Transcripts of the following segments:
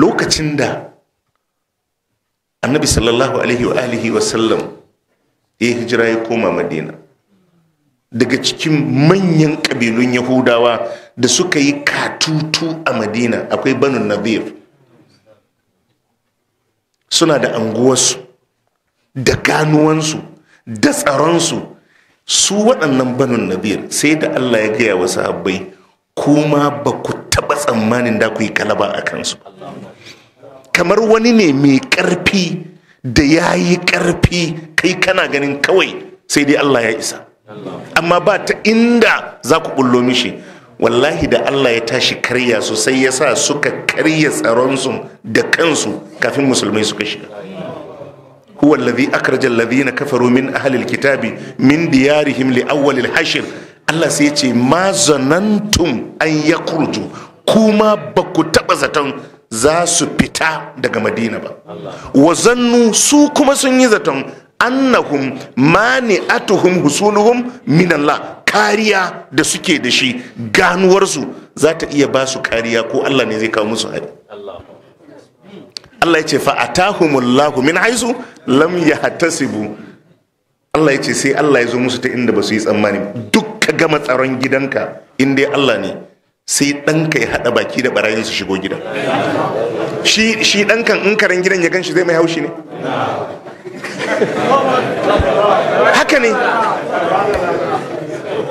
lokacin da annabi sallallahu alaihi wa alihi wa sallam ya hijira ya koma madina, daga cikin manyan ƙabilun yahudawa da suka yi katutu a madina akwai banu nadir. Suna da anguwarsu da ganuwansu da tsaronsu. Su waɗannan banu nadir sai da Allah ya gaya wa sahabbai, kuma ba ku taɓa tsammanin da ku yi kalaba a kansu. Kamar wani ne mai ƙarfi da ya yi ƙarfi, kai kana ganin kawai sai dai Allah ya isa, amma ba ta inda za ku bullo mishi. Wallahi da Allah ya tashi karya su sai ya sa suka karya tsaronsu da kansu kafin musulmai suka shiga. huwa alladhi akhraja alladhina kafaru min ahli alkitabi min diyarihim li awwal alhashr. Allah sai ya ce ma zanantum an yakhruju, kuma ba ku taba zaton za su fita daga Madina ba. Wa zannu, su kuma sun yi zaton annahum mani'atuhum husunuhum min Allah, kariya da suke da shi, ganuwarsu za ta iya ba su kariya ko Allah ne zai kawo musu hari. Allah ya ce fa'atahumullahu min haisu lam yahtasibu. Allah ya ce sai Allah ya zo musu ta inda ba su yi tsammani. Duk ka gama tsaron gidanka in dai Allah ne, sai ɗanka ya haɗa baki da barayin su shigo gidan. Shi ɗankan in karen gidan ya gan shi zai mai haushi ne?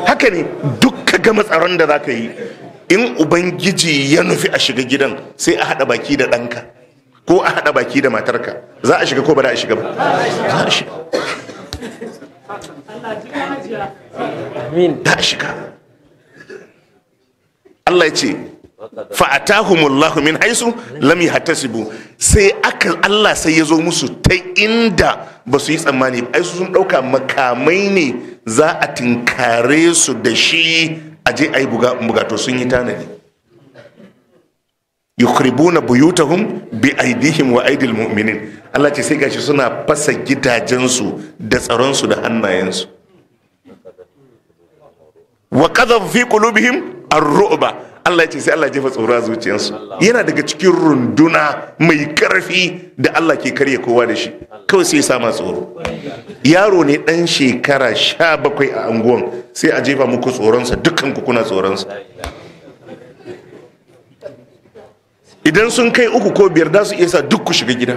haka ne duk ka gama tsaron da za ka yi, in ubangiji ya nufi a shiga gidan sai a haɗa baki da ɗanka ko a haɗa baki da matarka. Za a shiga ko ba za a shiga ba? Za a shiga. Da a shiga. Allah ya ce fa'atahumullahu min haisu lam yahtasibu, sai Allah sai ya zo musu ta inda ba su yi tsammani. Ai su sun dauka makamai ne za a tinkare su da shi a je ai bugato, sun yi tanadi. yukhribuna buyutahum bi aidihim wa aidil mu'minin. Allah ce sai gashi suna fasa gidajensu da tsaronsu da hannayensu. wa qadha fi qulubihim ar-ru'ba. Allah ya ce sai Allah jefa tsoro a zuciyarsu. Yana daga cikin runduna mai karfi da Allah ke karya kowa da shi, kawai sai ya sama tsoro. Yaro ne dan shekara 17 a anguwan, sai a jefa muku tsoronsa, dukkan ku kuna tsoronsa. Idan sun kai 3 ko 5 da su iya sa duk ku shiga gida.